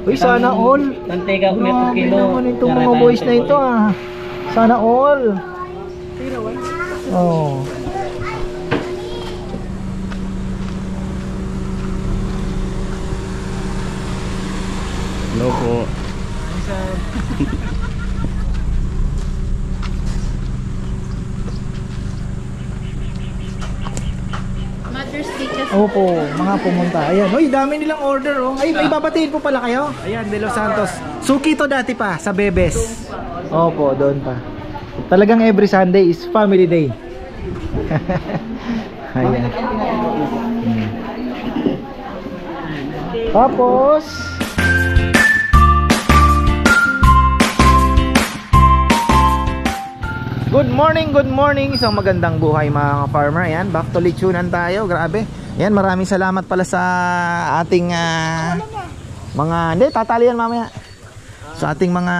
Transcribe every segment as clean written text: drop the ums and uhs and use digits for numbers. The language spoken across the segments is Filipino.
Uy, sana all. Mantega Grabe metro kilo. naman itong mga boys na ito ah. Sana all. Oh. Hello po. Mother's Day kasi. Opo, mga pumunta. Ayan. Uy, dami nilang order oh. Ay, may babatiin po pala kayo. Ayan, De Los Santos. Suki to dati pa sa Bebes. Opo, doon pa. Talagang every Sunday is family day. Ayan. Tapos good morning, isang magandang buhay mga farmer. Ayan, back to lechonan tayo, grabe. Ayan, maraming salamat pala sa ating mga, hindi, tatalian mamaya. Sa ating mga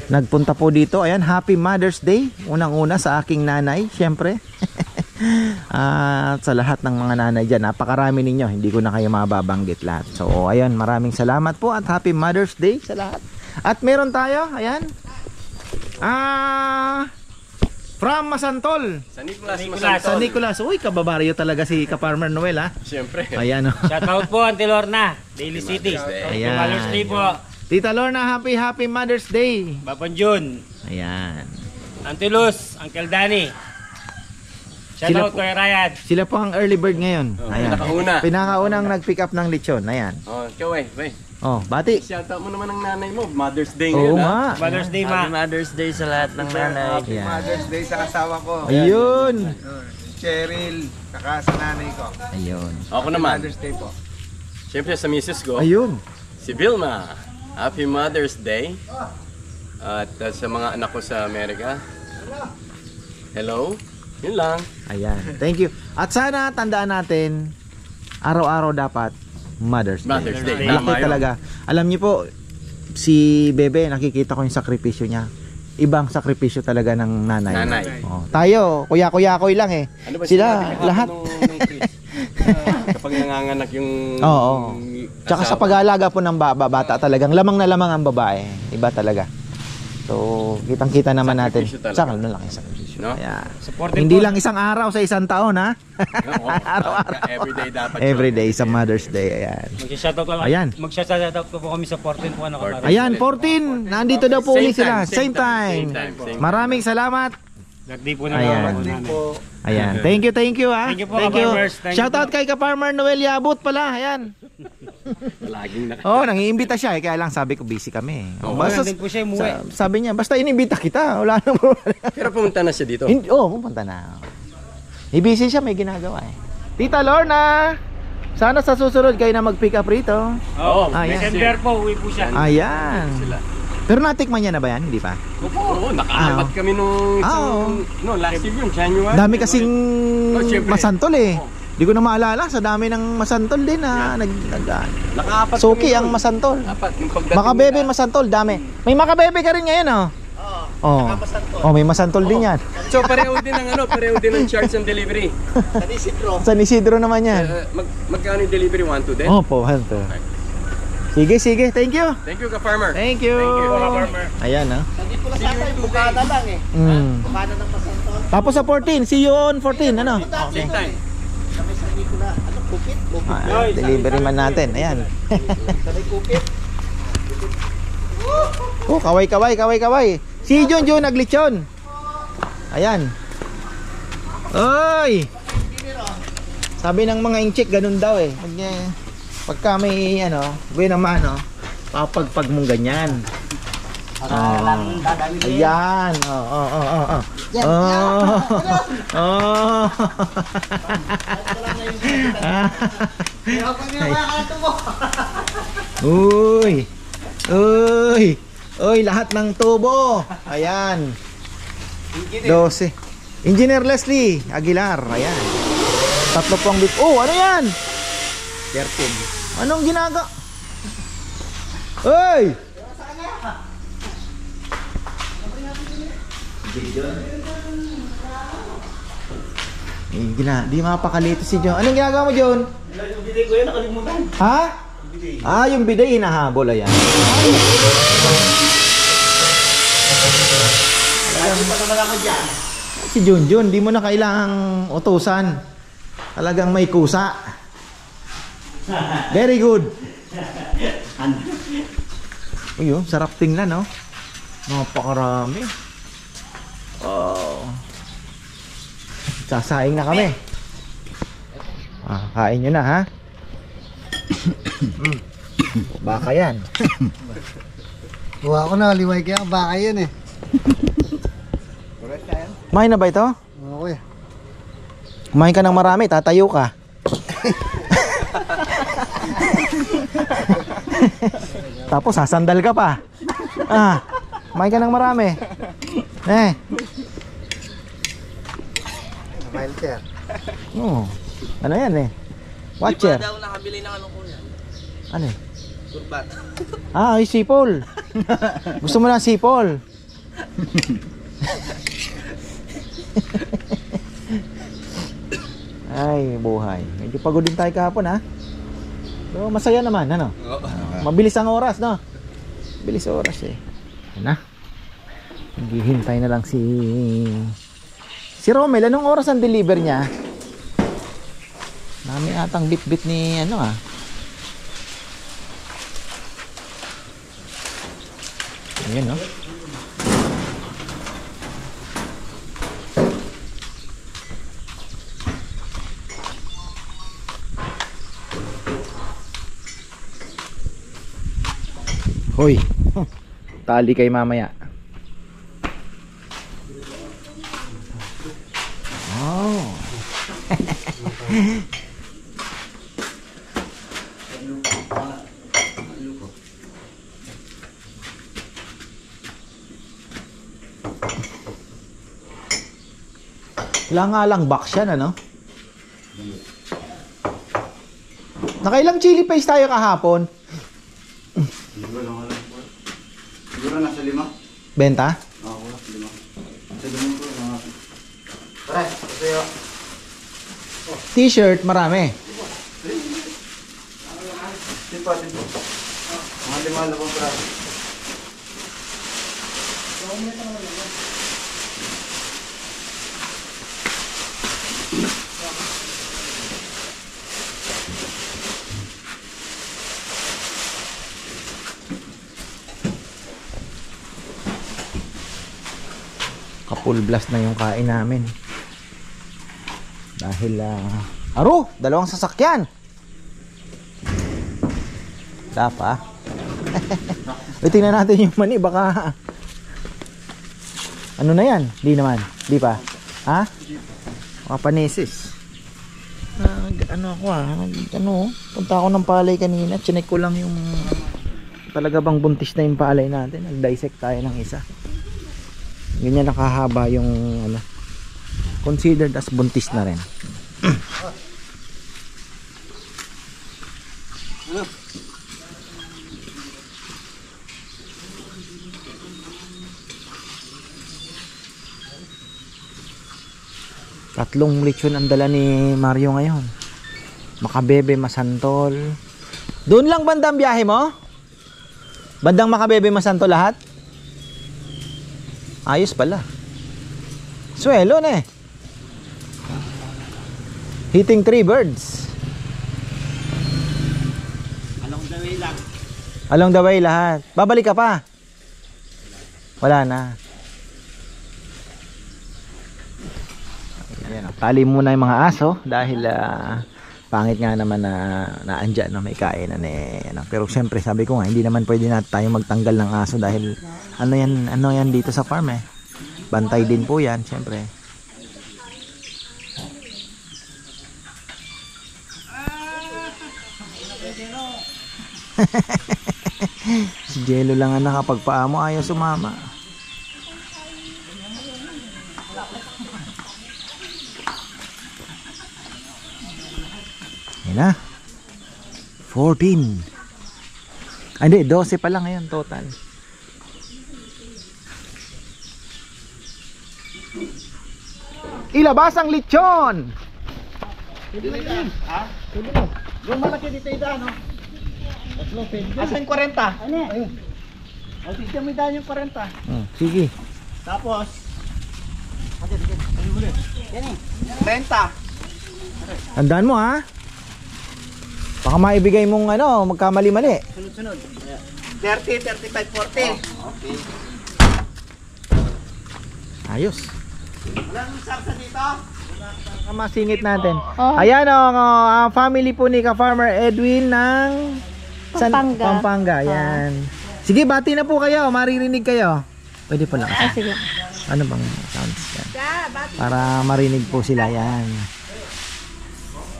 nagpunta po dito. Ayan, happy Mother's Day. Unang-una sa aking nanay, syempre. At sa lahat ng mga nanay dyan, napakarami ninyo, hindi ko na kayo mababanggit lahat. So, ayan, maraming salamat po at happy Mother's Day sa lahat. At meron tayo, ayan, from Masantol, San Nicolas. Uy, kababaryo talaga si Ka-Farmer Noel ha. Siyempre. Ayan oh. Shoutout po Auntie Lorna, Daily City. Ayan. Mother's Day po. Tita Lorna, happy Mother's Day. Bapan Jun. Ayan. Auntie Luz, Uncle Danny. Shoutout po- kay Ryan. Sila po ang early bird ngayon. Ayan. Pinakaunang nag-pick up ng lechon. Ayan. Oh, ikaw eh. Oh, bati. Shoutout mo naman ang nanay mo. Mother's Day Oo ngayon. nga. Mother's Day ma. Mother's Day sa lahat ng nanay. Ayan. Mother's Day sa asawa ko. Ayun. Cheryl, saka sa nanay ko. Ayun. Ako naman. Mother's Day po. Siyempre sa misis ko. Ayun. Si Vilma. Happy Mother's Day. At sa mga anak ko sa Amerika. Hello. Yun lang. Ayan. Thank you. At sana tandaan natin, araw-araw dapat Mother's Day. Mother's Day. Malaki Tama yun. talaga. Alam niyo po, si Bebe, nakikita ko yung sakripisyo niya. Ibang sakripisyo talaga ng nanay. Oh, tayo, kuya-kuya-koy lang eh. Ano ba Sila, sinabi kahapon lahat. nung Chris? Kapag nanganganak yung Oo. Tsaka sa pag-aalaga po ng bata talagang lamang na lamang ang babae. Iba talaga. So, kitang-kita naman natin. Sakripisyo talaga. Saka ano lang yung sakripisyo. No? Ayan. Supported Hindi po. lang isang araw sa isang taon ha. Araw-araw. Everyday dapat yun. Everyday sa Mother's Day. Ayan. Mag-shoutout lang. Ayan. Mag-shoutout po kami sa 14 po ano ka. Ayan, 14. Nandito daw po Same ulit sila. time, Same time. same time. Maraming salamat. Birthday po na Ayan. naman. Ayan. Thank you ha. Thank you po, Ka-Farmers. Thank you Shout out po. kay Ka-Farmer Noel Yabut pala. Ayan. Laging Oh, nangiimbita siya. Kaya lang sabi ko busy kami. Oo. Basta, Nandun po siya umuwi. sabi niya, basta inimbita kita. Wala na mo. Pero pumunta na siya dito. Pupunta na. Busy siya, may ginagawa eh. Tita Lorna, sana sa susunod kayo na mag-pick up rito. Oo. Ayan. December po, uwi po siya. Ayan. Sila. Pero natikman niya na ba yan? Hindi pa? Oo, nakaapat kami nung isang, last year yun, January. Dami kasing syempre. masantol eh. Hindi ko na maalala, sa dami ng masantol din na Nakaapat Suki kami ang nun. masantol. Apat, yung pagdating Makabebe nila. masantol, dami. May makabebe ka rin ngayon oh. Oo. Oh, may masantol din yan. So pareho din ng pareho din ng charge and delivery. San Isidro naman yan. Magkano yung delivery? 1 to din? Opo, hanto. Sige, thank you. Thank you, Ka-Farmer. Thank you. Ka-Farmer. Ayan ah. Nandito lang sa atin, bukada lang eh. Bukada ng pasentol. Tapos sa 14, see you on 14, ano? Same time. Kami sa Nicola. Ano, kupit? Delivery man natin, ayan. Sabay kupit. Oh, kaway. Si John naglitsyon. Ayan. Oy! Sabi ng mga incheck, ganun daw eh. Pagka may buwan naman, papagpag mong ganyan. Ayan. Oh. Uy, lahat ng tubo. Ayan. 12. Engineer Leslie Aguilar. Ayan. 3 pong bit. Oh, ano yan? 13. Anong ginaga? Uy! Di mapakalito si John. Anong ginagawa mo, John? Yung bidet ko yun, nakalimutan. Ha? Yung bidet hinahabol, ayan. Lagi pa naman ako dyan. Si Junjun, di mo na kailangang utusan. Talagang may kusa. Very good. Uy, sarap tingnan, no? Napakarami. Oh. Sasaing na kami. Kain nyo na, ha? Baka yan. Kuha ko na, liway kaya baka yan eh. Kumain na ba ito? Okay. Kumain ka ng marami, tatayo ka. Tapos sasandal ka pa. Kumain ka ng marami. Wheelchair. Ano yan eh? Watcher. Di ba daw nakabili ng ano ko yan? Ano eh? Kurbat. Ay, sipol. Gusto mo na sipol? Ay, buhay. Medyo pagod din tayo kahapon, ha? So, masaya naman, ano? Mabilis ang oras, no? Bilis oras, eh. Yan na. Naghihintay na lang si Romel. Anong oras ang deliver niya? Dami atang bit-bit ni, ano, ah. Ayan, no? Hoy, tali kay mamaya. Oh. Wala nga lang box yan, ano? Nakailang chili paste tayo kahapon? Siguro nasa 5. Benta? Oo, 5. Sa dumong ko, mga... Pare, sa'yo. T-shirt, marami. Tipo. Mga 5 na pong praso. Full blast na yung kain namin. Dahil aro, 2 sasakyan. Dapa. Tingnan natin yung mani, baka ano na yan? Di naman, di pa. Ha? Baka panesis. Punta ako ng palay kanina, chinek ko lang yung talaga bang buntis na yung palay natin. Nag-dissect tayo ng isa. Ganyan nakahaba yung ano, considered as buntis na rin. Tatlong lechon ang dala ni Mario ngayon. Makabebe, Masantol. Doon lang bandang biyahe mo? Bandang Makabebe, Masantol lahat? Ayos pala. Swelo na eh. Hitting 3 birds. Along the way lang. Along the way lahat. Babalik ka pa? Wala na. Ayan, tali muna yung mga aso dahil pangit nga naman na naandyan na may kainan eh. Pero syempre sabi ko nga hindi naman pwede na tayo magtanggal ng aso dahil ano yan dito sa farm eh. Bantay din po yan syempre. Si Jello lang ang nakapagpaamo, ayaw sumama. Yan na. 14. Hindi, 12 pa lang ngayon total. Ilabas ang lechon! Yung malaki dito ida, no? Asan 40? Ano? Ayun. O, tignan mo daan yung 40. Sige. Tapos, ayun ulit. Yan eh. 30. Tandaan mo ha. Baka maibigay mong ano, magkamali-mali. Sunod-sunod. 30, 35, 40. Okay. Ayos. Walang sarsa dito? Masingit natin. Oh. Ayan ang family po ni Ka-Farmer Edwin ng Pampanga. Pampanga. Ayan. Sige, bati na po kayo. Maririnig kayo. Pwede po lang. Sige. Ano bang sounds yan? Para marinig po sila. Yan.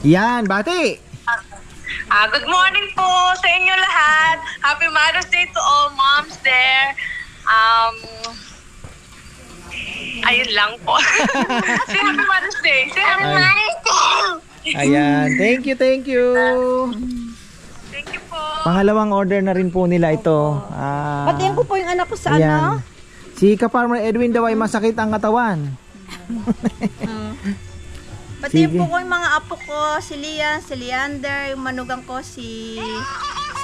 Yan, bati! Good morning po sa inyo lahat. Happy Mother's Day to all moms there. Ayun lang po. Say Happy Mother's Day. Say Happy Mother's Day. Ayan. Thank you, thank you. Thank you po. Pangalawang order na rin po nila ito. Batiin ko po yung anak ko sa Ayan. Si Ka-Farmer Edwin daw ay masakit ang katawan. Batiin Sige. po ko yung mga apo ko, si Lian, si Leander, yung manugang ko, si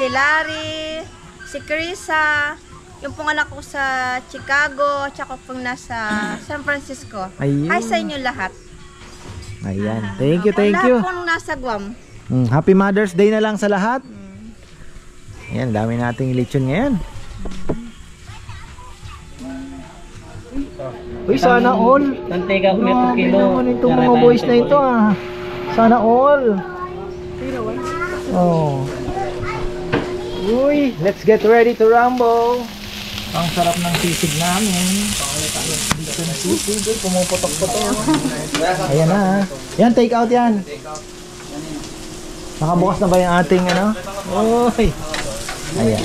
Larry, si Krisa, yung pong anak ko sa Chicago, tsaka pong nasa San Francisco. Ayun. Hi sa inyo lahat. Ayan. Thank you, thank you. Lahat pong nasa Guam. Happy Mother's Day na lang sa lahat. Ayan, dami nating lechon ngayon. Uy, sana all. Tantega ko na Grabe naman itong mga boys na ito ah. Sana all. Oh. Uy, let's get ready to rumble. Ang sarap ng sisig namin. Dito na sisig. Uy, pumuputok-putok. Ayan na ah. Yan, take out yan. Nakabukas na ba yung ating ano? Uy. Ayan.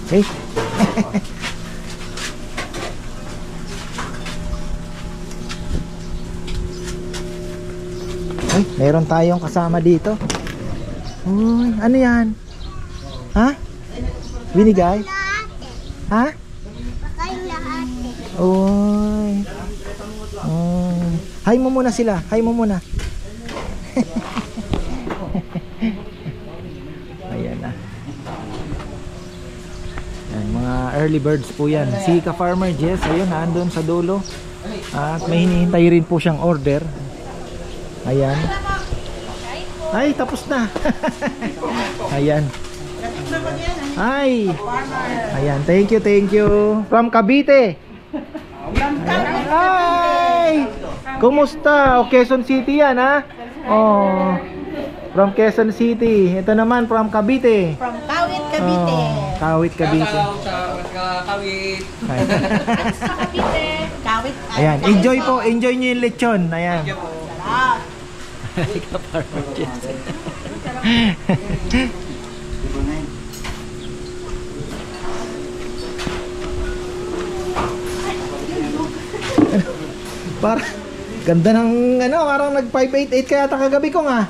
Okay. Ay, meron tayong kasama dito. Uy, ano yan? Ha? Binigay? Ha? Uy. Hi mo muna sila. Hi mo muna. Ayan na. Yan, mga early birds po yan. Si Ka-Farmer Jess, ayun, nandun sa dulo. At may hinihintay rin po siyang order. Ayan. Ay, tapos na. Ayan. Ay. Ayan, thank you, thank you. From Cavite. Ay. Kumusta? O, Quezon City yan, ha? Oh. From Quezon City. Ito naman, from Cavite. From Kawit, Cavite. Oh, Kawit, Cavite. Kawit. Kawit. Ayan, enjoy po, enjoy nyo yung lechon. Ayan. Para ganda ng ano, parang nag 588 kaya ata kagabi ko nga.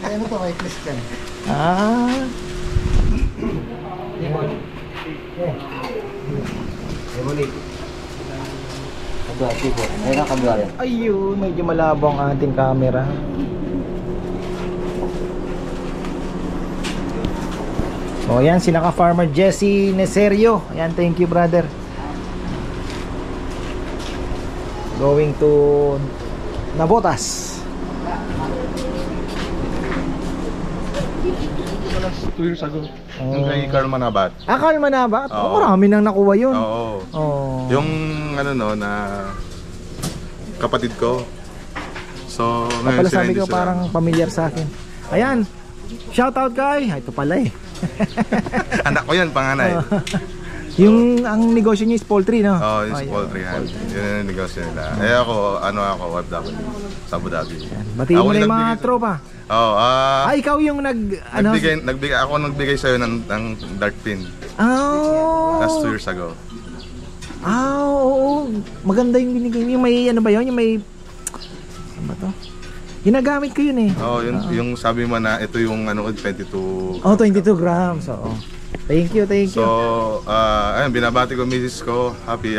Ano to, may Christian? Ah. Ayun, medyo malabo ang ating camera. So ayan, sila Ka-Farmer Jesse Neserio. Ayan, thank you brother. Going to Nabotas. 2 years ago. Yung kay Carl Manabat. Carl Manabat? Oo. Marami nang nakuha yun. Oo. Oh. Yung ano no, na kapatid ko. So, Pala sila sabi hindi ko sila. parang familiar sa akin. Ayan. Shout out kay. Ito pala eh. Anak ko yan, panganay. Yung ang negosyo niya is poultry, no? Oo, yung poultry hand. Yun yung negosyo nila. ako, ako, OFW sa Abu Dhabi. Batiin mo Ako na yung mga nagbigay- tropa. Oo, Ikaw yung ako nagbigay sa'yo ng dart pin. Oh. That's 2 years ago. Oo. Maganda yung binigay. Yung may ano ba yun? Yung may ano ba to? Ginagamit ko yun eh. Oh, yung sabi mo na ito yung ano 22. Oh, 22 grams. Oo. Thank you, thank you. So, ayun, binabati ko misis ko. Happy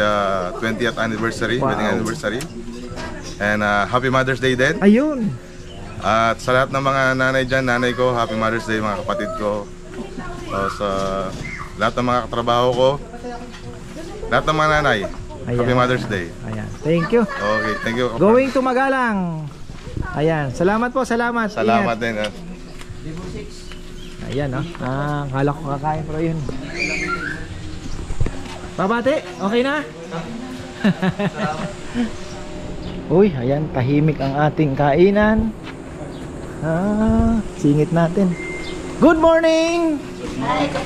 20th anniversary, wedding anniversary. And happy Mother's Day din. Ayun. At sa lahat ng mga nanay dyan, nanay ko, happy Mother's Day mga kapatid ko. Sa lahat ng mga katrabaho ko, lahat ng mga nanay, happy Mother's Day. Ayan. Thank you. Okay, thank you. Going to Magalang. Ayan. Salamat po, salamat. Salamat Ingat. din. Ayan, oh. Kala ko kakain pero yun. Babati, okay na? Uy, ayan, tahimik ang ating kainan. Singit natin. Good morning!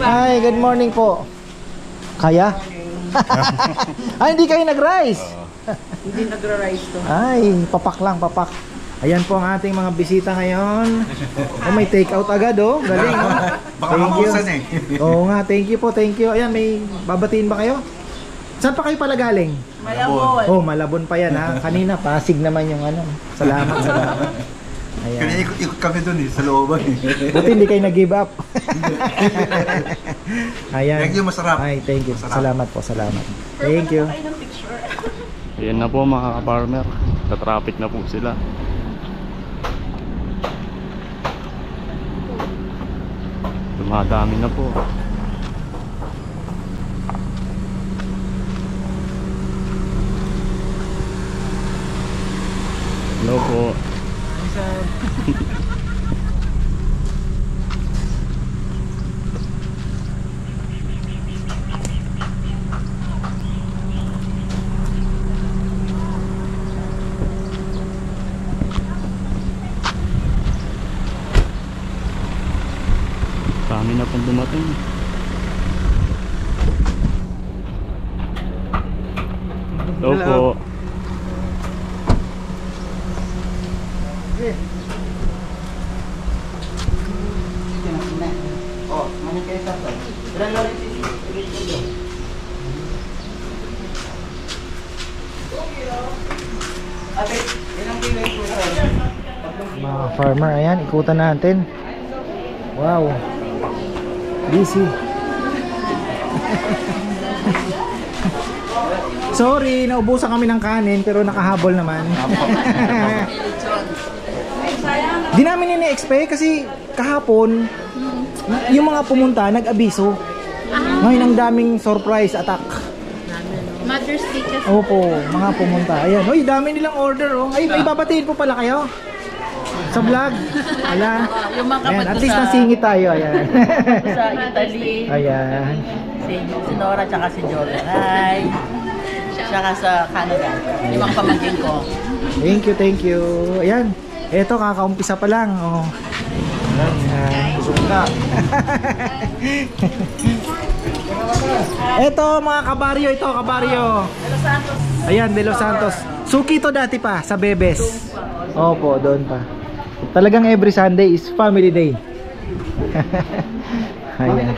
Hi, good morning po. Kaya? Ay, hindi kayo nag-rice? Hindi nagra-rice to. Ay, papak lang, papak. Ayan po ang ating mga bisita ngayon. Oh, may take out agad oh. Galing oh. Thank you. Oo nga, thank you po, thank you. Ayan, may babatiin ba kayo? Saan pa kayo pala galing? Malabon. Oh, Malabon pa yan ha. Kanina, Pasig naman yung ano. Salamat, salamat. Ayan. Kaya ikot kami dun sa looban Buti hindi kayo nag-give up. Ayan. Thank you, masarap. Ay, thank you. Salamat po, salamat. Thank you. Ayan na po mga ka-farmer. Ka-traffic na po sila. Dumadami na po. Hello po. Dami na pong dumating. Hello po. Oh, mana kayo sa to? Ilan lori dito? Ate, ilang kilo yung puso? Mga farmer, ayan, ikutan natin. Wow. Busy. Sorry, naubusan kami ng kanin pero nakahabol naman. Di namin ini-expect kasi kahapon yung mga pumunta nag-abiso. Ngayon ang daming surprise attack. Mother's Day kasi. Opo, mga pumunta. Ayan, uy, dami nilang order oh. Ay, may babatiin po pala kayo sa vlog. Ala. Yung mga Ayan, kapatid at least nasingit tayo. Ayan. sa Italy, Ayan. si Nora tsaka si Joel. Hi! Tsaka sa Canada. Yung mga pamangkin ko. Thank you, thank you. Ayan. Eto, kakaumpisa pa lang. Oh. Ayan. Suka. Eto, mga kabaryo. Ito, kabaryo. Ayan, De Los Santos. Suki to dati pa, sa Bebes. Opo, doon pa. Talagang every Sunday is family day. Ayan.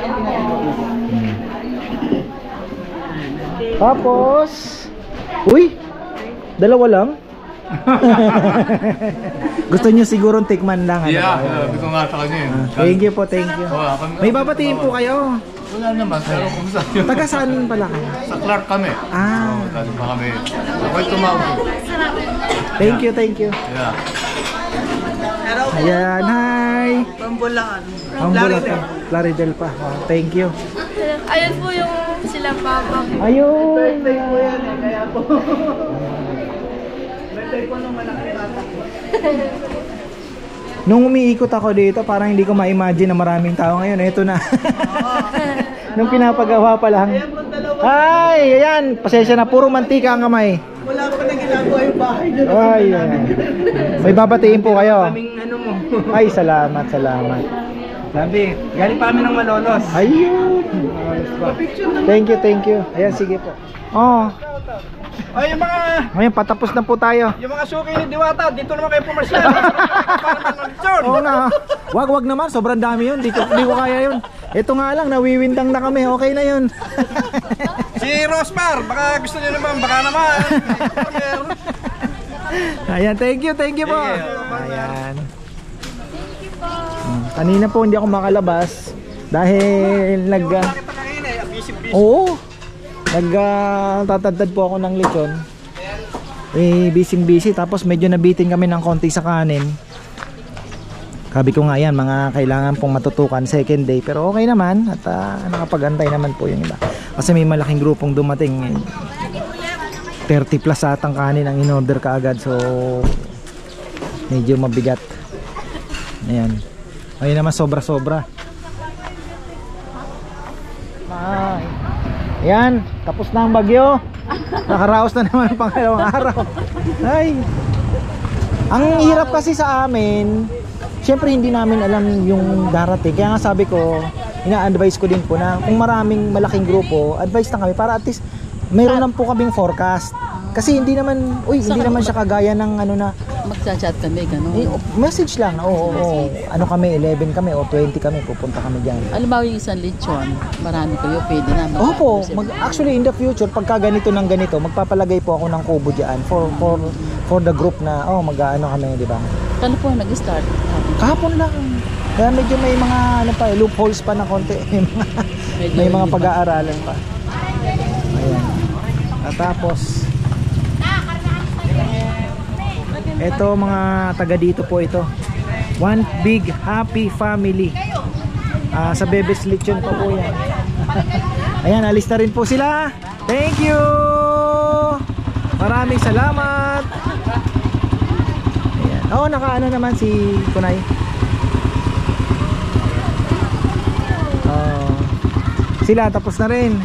Tapos, uy, dalawa lang. Gusto niyo siguro tikman lang. sabi ko nga sa kanya Thank you po, thank you. May babatiin po kayo. Wala naman, pero kung saan yun. Taga saan pala kayo? Sa Clark kami. Ah. Dali pa kami. Ako'y tumawag. Thank you, thank you. Yeah. Ayan, hi. Pambulaan. Ambulance. Plaridel pa. Oh, thank you. Ayun po yung sila papa. Ayun. Birthday ko yan eh, kaya po. Birthday ko nung malaki bata ko. Nung umiikot ako dito, parang hindi ko ma-imagine na maraming tao ngayon. Ito na. Nung pinapagawa pa lang. Ay, ayan. Pasensya na. Puro mantika ang kamay. Wala pa na ginagawa yung bahay nyo. Ay, ayan. May babatiin po kayo. Kaming ano mo. Ay, salamat, salamat. Sabi, galing pa kami ng Malolos. Ayun. Thank you, thank you. Ayan, sige po. Oh. Ay, yung mga Ngayon, patapos na po tayo. suki ni Diwata, dito naman kayo pumasyal. Oo nga. Wag naman, sobrang dami yun. Di ko kaya yun. Ito nga lang, nawiwindang na kami. Okay na yun. Si Rosmar, baka gusto niyo naman, baka naman. Ayan, thank you po. Ayan. Kanina po hindi ako makalabas dahil tatadtad po ako ng lechon. Busy tapos medyo nabitin kami ng konti sa kanin. Sabi ko nga yan, mga kailangan pong matutukan second day, pero okay naman at nakapag-antay naman po yung iba. Kasi may malaking grupong dumating, 30 plus atang kanin ang in-order kaagad, so medyo mabigat. Ayan. Ayun naman sobra-sobra. Ayan, tapos na ang bagyo. Nakaraos na naman ang pangalawang araw. Ay. Ang hirap kasi sa amin, syempre hindi namin alam yung darating. Kaya nga sabi ko, ina-advise ko din po na kung maraming malaking grupo, advice na kami para at least mayroon lang po kaming forecast. Kasi hindi naman siya kagaya ng ano na magchat-chat kami gano'n. Message lang. Oo. Ano kami, 11 kami o 20 kami, pupunta kami diyan. Alam mo yung isang lechon, marami kayo pwede na. Opo, actually in the future pagka ganito ng ganito, magpapalagay po ako ng kubo diyan for the group na mag-aano kami, di ba? Kano po nag-start? Kahapon lang. Kaya medyo may mga loopholes pa na konti. may mga pag-aaralan pa. Ayan. At tapos ito mga taga dito po ito. One big happy family. Sa Bebes Lechon pa po yan. Ayan, alis na rin po sila. Thank you. Maraming salamat. Ayan. Nakaano naman si Kunay. Sila tapos na rin.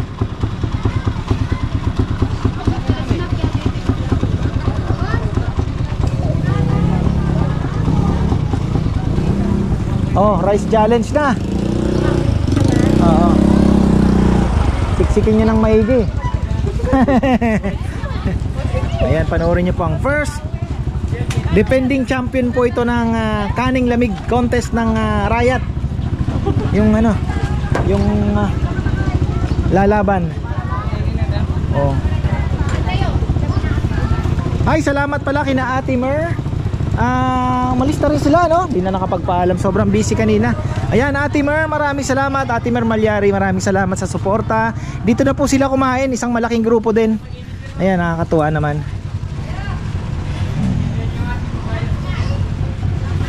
Rice challenge na. Siksikin nyo ng maigi. Ayan, panoorin nyo po ang first defending champion po ito ng kaning lamig contest ng Riot. Yung lalaban. Ay, salamat pala kina Ate Mer. Malista rin sila, no? Hindi na nakapagpaalam, sobrang busy kanina. Ayan, Ate Mer, maraming salamat. Ate Mer Malyari, maraming salamat sa suporta. Dito na po sila kumain, isang malaking grupo din. Ayan, nakakatuwa naman.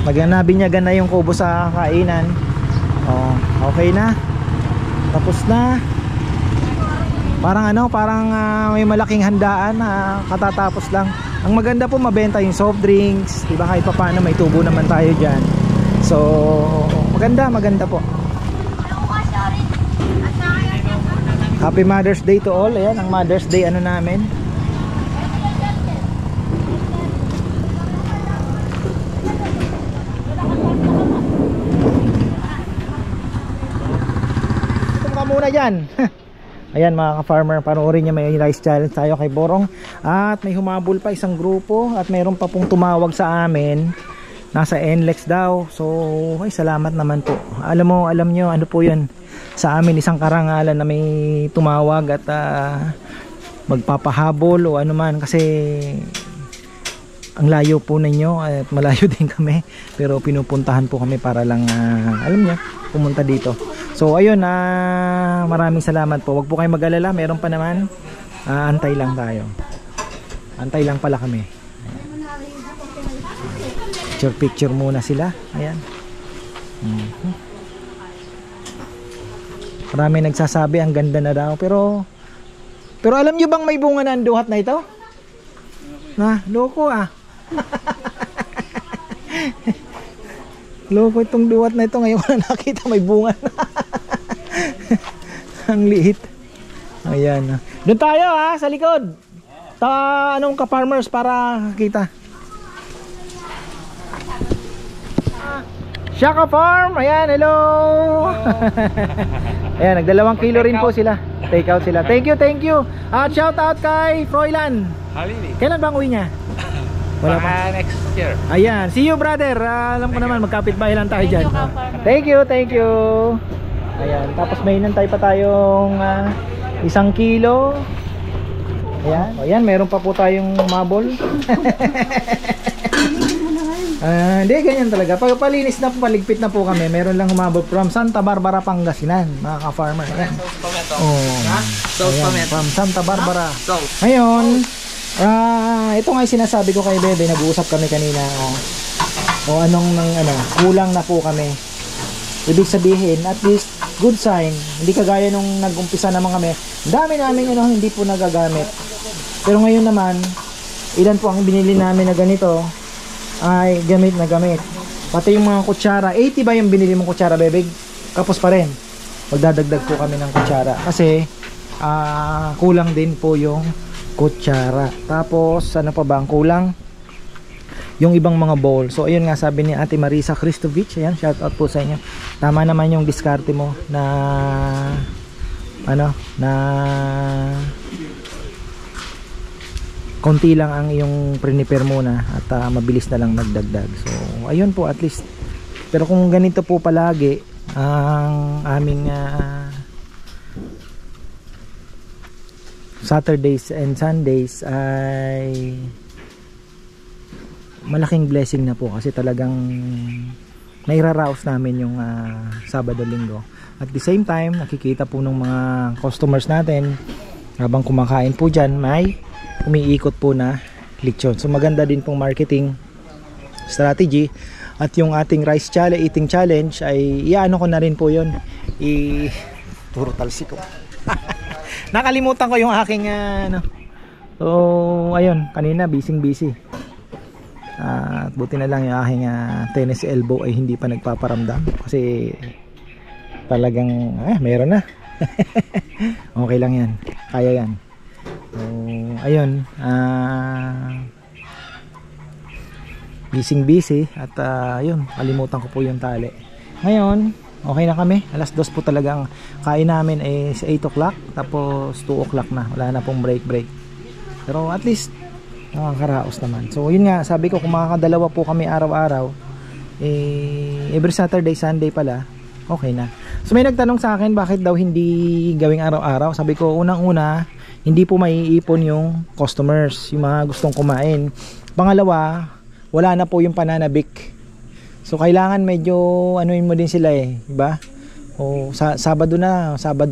Nagbinyagan na yung kubo sa kainan. Okay na. Tapos na. Parang may malaking handaan na katatapos lang. Ang maganda po mabenta yung soft drinks, diba, kahit pa paano may tubo naman tayo dyan. So maganda po. Happy Mother's Day to all. Ayan, ang Mother's Day namin. Ito ka muna dyan. Ayan mga ka-farmer, panoorin niya, may rice challenge tayo kay Borong. At may humabol pa isang grupo at mayroon pa pong tumawag sa amin. Nasa NLEX daw. So, ay salamat naman po. Alam nyo, ano po yun? Sa amin isang karangalan na may tumawag at magpapahabol o ano man. Kasi ang layo po ninyo at malayo din kami. Pero pinupuntahan po kami para lang, alam nyo, pumunta dito. So ayun, maraming salamat po. Huwag po kayong mag-alala, meron pa naman. Antay lang tayo. Antay lang pala kami. Picture muna sila. Ayan. Marami nagsasabi ang ganda na daw. Pero alam nyo bang may bunga na ang duhat na ito? Loko Loko itong duwat na ito. Ngayon ko na nakita may bunga na. Ang liit. Ayan. Doon tayo sa likod. Anong ka-farmers para kita. Shaka Farm. Ayan, hello. Ayan, nag2 kilo rin po sila. Take out sila. Thank you. At shout out kay Froilan. Kailan bang uwi niya? Wala pa. Next year. Ayan, see you brother. Alam ko naman magkapit-bahay lang tayo dyan. Thank you. Ayan, tapos may inantay pa tayong 1 kilo. Ayan. Ayan, meron pa po tayong mabol. Hindi, ganyan talaga. Pag palinis na po, paligpit na po kami, meron lang humabol from Santa Barbara, Pangasinan, mga ka-farmer. Ayan. Ayan, from Santa Barbara. Ngayon, ito nga yung sinasabi ko kay Bebe, nag-uusap kami kanina. Kulang na po kami. Ibig sabihin, at least, good sign. Hindi kagaya nung nag-umpisa naman kami. Dami namin hindi po nagagamit. Pero ngayon naman, ilan po ang binili namin na ganito ay gamit na gamit. Pati yung mga kutsara, 80 ba yung binili mong kutsara, Bebeg? Kapos pa rin. Magdadagdag po kami ng kutsara. Kasi, kulang din po yung kutsara. Tapos, ano pa ba ang kulang? Yung ibang mga bowl. So ayun nga, sabi ni Ate Marisa Christovich, ayan, shout out po sa inyo. Tama naman yung diskarte mo na konti lang ang iyong prepare muna at mabilis na lang magdagdag. So ayun po, at least. Pero kung ganito po palagi ang aming Saturdays and Sundays ay malaking blessing na po, kasi talagang nairaraos namin yung Sabado-Linggo. At the same time, nakikita po ng mga customers natin habang kumakain po dyan, may umiikot po na lechon. So maganda din pong marketing strategy. At yung ating rice challenge, eating challenge ay iano ko na rin po yun, puro talsi ko. Nakalimutan ko yung aking so ayun, kanina busy. At buti na lang yung aking tennis elbow ay hindi pa nagpaparamdam, kasi talagang meron na. Okay lang yan, kaya yan. So ayun, busy at yun, kalimutan ko po yung tali. Ngayon okay na kami, alas 2 po talagang kain namin is 8 o'clock, tapos 2 o'clock na, wala na pong break. Pero at least nakakaraos naman. So yun nga, sabi ko, kung makakadalawa po kami araw-araw, every Saturday, Sunday pala, okay na. So may nagtanong sa akin, bakit daw hindi gawing araw-araw? Sabi ko, unang-una, hindi po maiipon yung customers, yung mga gustong kumain. Pangalawa, wala na po yung pananabik. So kailangan medyo anuin mo din sila diba? O Sabado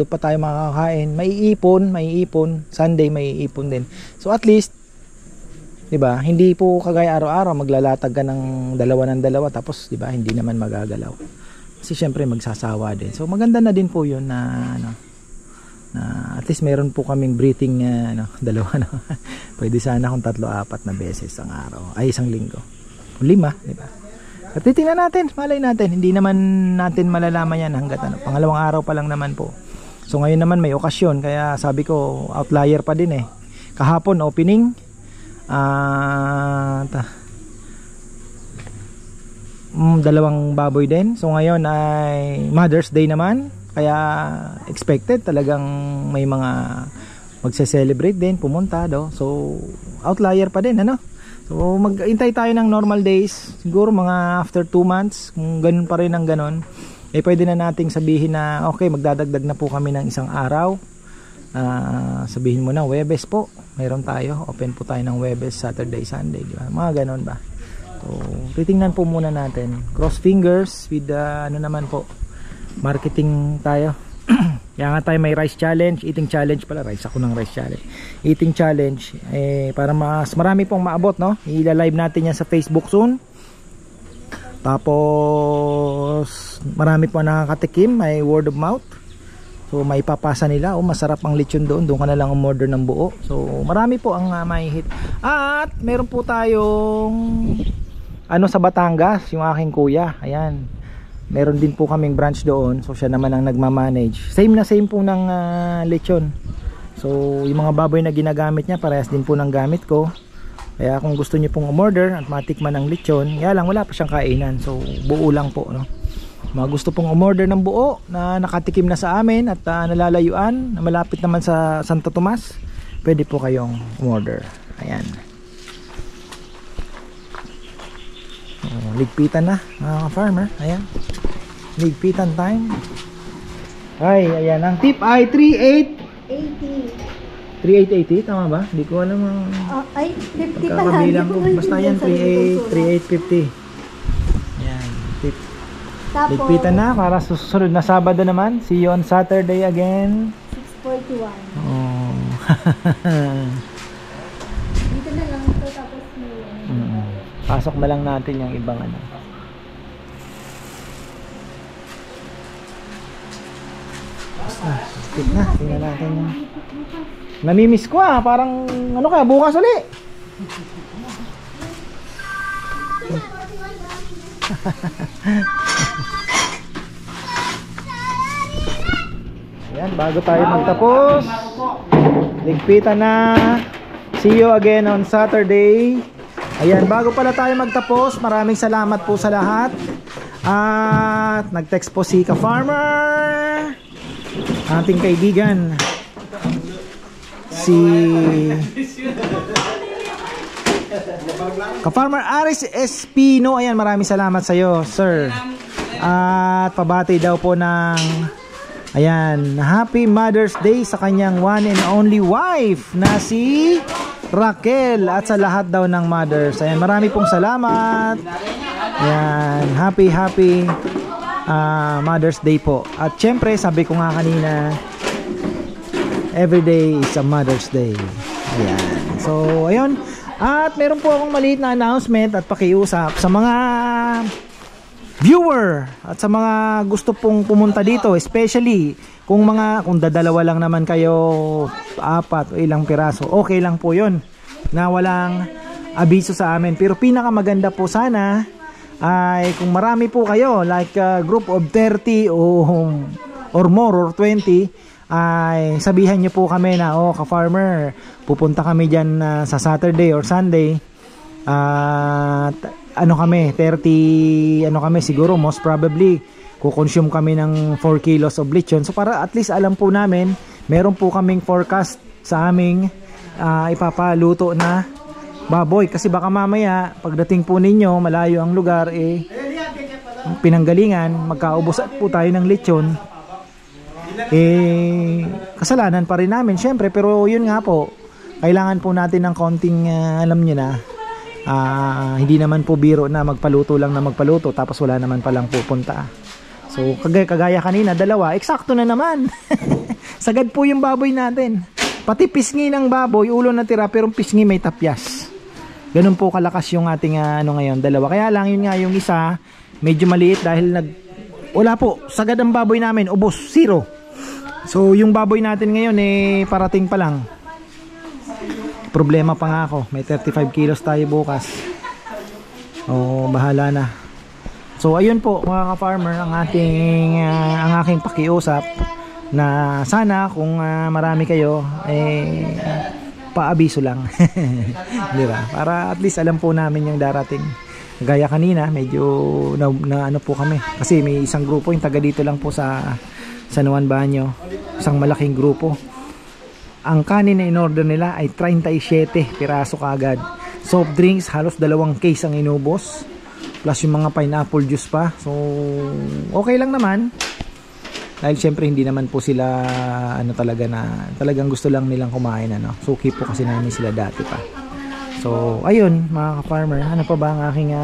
pa tayo makakain. Maiipon, Sunday maiipon din. So at least, diba, hindi po kagaya araw-araw maglalatag ka ng dalawa tapos diba, hindi naman magagalaw. Kasi syempre magsasawa din. So maganda na din po 'yun na at least meron po kaming breathing dalawa Pwede sana kung 3-4 na beses ang araw, ay isang linggo. 5, diba? At titingnan natin, malay natin, hindi naman natin malalaman yan hangga't pangalawang araw pa lang naman po. So ngayon naman may okasyon, kaya sabi ko outlier pa din Kahapon opening, dalawang baboy din. So ngayon ay Mother's Day naman, kaya expected talagang may mga magse-celebrate din, pumunta so outlier pa din So maghintay tayo ng normal days, siguro mga after 2 months, kung ganun pa rin ang ganun, pwede na nating sabihin na okay, magdadagdag na po kami ng isang araw. Sabihin mo na Huwebes po, meron tayo, open po tayo ng Huwebes, Saturday, Sunday, di ba? Mga ganon ba? So titingnan po muna natin, cross fingers with naman po, marketing tayo. Kaya nga tayo may rice challenge, eating challenge pala, rice challenge, eating challenge, para mas marami pong maabot, i-live natin yan sa Facebook soon. Tapos marami po nakakatikim, may word of mouth. So may papasa nila, masarap ang lechon doon ka na lang umorder ng buo. So marami po ang may hit. At meron po tayong sa Batangas, yung aking kuya, ayan, meron din po kaming branch doon. So siya naman ang nagmamanage, same po ng lechon. So yung mga baboy na ginagamit niya, parehas din po ng gamit ko. Kaya kung gusto niyo pong umorder at matikman ng lechon, kaya lang wala pa siyang kainan, so buo lang po, mga gusto pong umorder ng buo na nakatikim na sa amin at nalalayuan, na malapit naman sa Santo Tomas, pwede po kayong umorder. Ayan, ligpitan na mga farmer. Ayan, ligpitan time. Ay, ayan, ang tip ay 3,880. 3880, tama ba? Hindi ko alam ang Ay, 50 pala. pagkakabilang ko. Basta yan, 3850. Yan. Tapos, Ligpitan na para susunod na Sabado naman. See you on Saturday again. 641. Oh. Dito na lang ito, tapos Pasok na lang natin yung ibang ano. Stick na, tingnan natin yung... Namimiss ko parang ano kaya bukas ulit. Ayan, bago tayo magtapos, ligpitan na. See you again on Saturday. Ayan, bago pala tayo magtapos, maraming salamat po sa lahat. At nag-text po si Ka-Farmer, ating kaibigan, si Ka-Farmer Aris Espino. Ayan, maraming salamat sa iyo, sir. At pabati daw po ng ayan, Happy Mother's Day sa kanyang one and only wife na si Raquel, at sa lahat daw ng mothers. Ayan, marami pong salamat. Ayan, happy Mother's Day po. At syempre, sabi ko nga kanina, every day is a Mother's Day. Ayan. So, ayun. At meron po akong maliit na announcement at pakiusap sa mga viewer at sa mga gusto pong pumunta dito, especially kung dadalawa lang naman kayo, 4 o ilang piraso, okay lang po yun na walang abiso sa amin. Pero pinakamaganda po sana ay kung marami po kayo, like a group of 30 or more or 20, ay sabihan nyo po kami na Ka-Farmer, pupunta kami dyan sa Saturday or Sunday. At ano kami, 30 ano kami, siguro most probably kukonsume kami ng 4 kilos of lechon. So para at least alam po namin, meron po kaming forecast sa aming ipapaluto na baboy. Kasi baka mamaya pagdating po ninyo, malayo ang lugar, pinanggalingan, magkaubos po tayo ng lechon, kasalanan pa rin namin syempre. Pero yun nga po, kailangan po natin ng konting alam nyo na, hindi naman po biro na magpaluto lang na magpaluto tapos wala naman palang pupunta. So kagaya kanina, 2, eksakto na naman. Sagad po yung baboy natin, pati pisngi ng baboy, ulo na tira pero pisngi may tapyas. Ganun po kalakas yung ating ngayon, 2. Kaya lang yun nga, yung isa medyo maliit dahil wala po, sagad ang baboy namin, ubos, 0. So yung baboy natin ngayon parating pa lang. Problema pa nga ako, may 35 kilos tayo bukas. Bahala na. So ayun po mga Ka-Farmer, ang aking pakiusap na sana kung marami kayo, paabiso lang. Di ba? Para at least alam po namin yung darating. Gaya kanina, medyo na ano po kami. Kasi may isang grupo, yung taga dito lang po sa San Juan Banyo. Isang malaking grupo. Ang kanin na in-order nila ay 37 piraso kaagad. Soft drinks, halos 2 case ang inubos. Plus yung mga pineapple juice pa. So, okay lang naman. Dahil syempre hindi naman po sila talagang gusto lang nilang kumain. Suki po kasi namin sila dati pa. So, ayun mga Ka-Farmer. Ano pa ba ang aking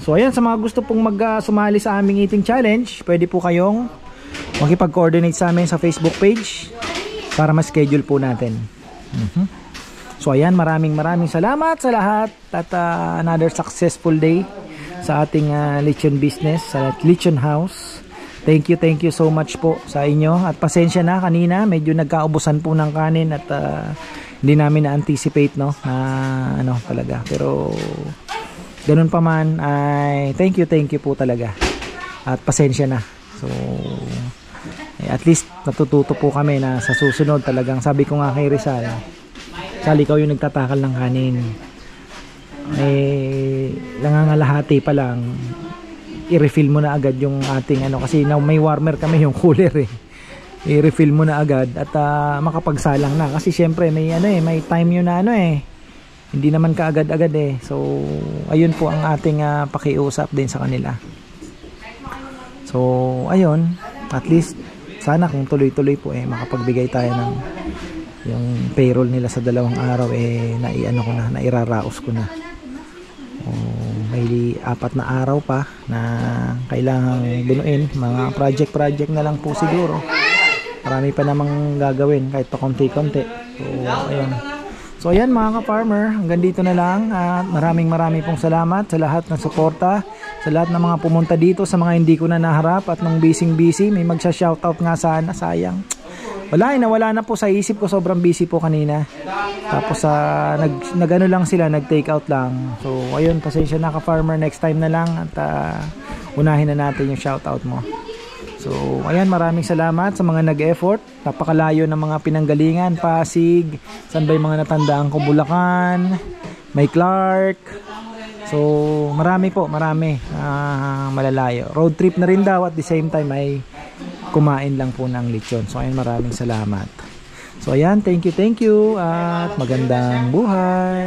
So, ayan, sa mga gusto pong sumali sa aming eating challenge, pwede po kayong makipag-coordinate sa amin sa Facebook page para ma-schedule po natin. So ayan, maraming salamat sa lahat at another successful day sa ating lechon business, sa Lechon House. Thank you so much po sa inyo at pasensya na kanina, medyo nagkaubusan po ng kanin at hindi namin na-anticipate na talaga. Pero ganun pa man ay thank you po talaga at pasensya na. So at least natututo po kami na sa susunod talagang, sabi ko nga kay Rizal, Sal, ikaw yung nagtatakal ng kanin, nangangalahati pa lang, i-refill mo na agad yung ating kasi may warmer kami, yung cooler i-refill mo na agad at makapagsalang na, kasi syempre may may time yun na hindi naman kaagad-agad so ayun po ang ating pakiusap din sa kanila. So ayun, at least sana kung tuloy-tuloy po makapagbigay tayo ng yung payroll nila sa 2 araw naiano ko na, nairaraos ko na. May 4 na araw pa na kailangang bunuin, mga project na lang po siguro. Marami pa namang gagawin kahit pa konti-konti. So ayan mga ka-farmer, hanggang dito na lang at maraming pong salamat sa lahat ng suporta, sa lahat ng mga pumunta dito, sa mga hindi ko na naharap at nung busy may magsha-shoutout nga sana, sayang. Nawala na po sa isip ko, sobrang busy po kanina. Tapos nag-ano lang sila, nag-take out lang. So ayun, pasensya na ka-farmer, next time na lang at unahin na natin yung shoutout mo. So ayan, maraming salamat sa mga nag-effort. Napakalayo ng mga pinanggalingan, Pasig, saan ba yung mga natandaan ko, Bulacan, may Clark. So marami malalayo. Road trip na rin daw at the same time ay kumain lang po ng lechon. So ayan, maraming salamat. So ayan, thank you at magandang buhay.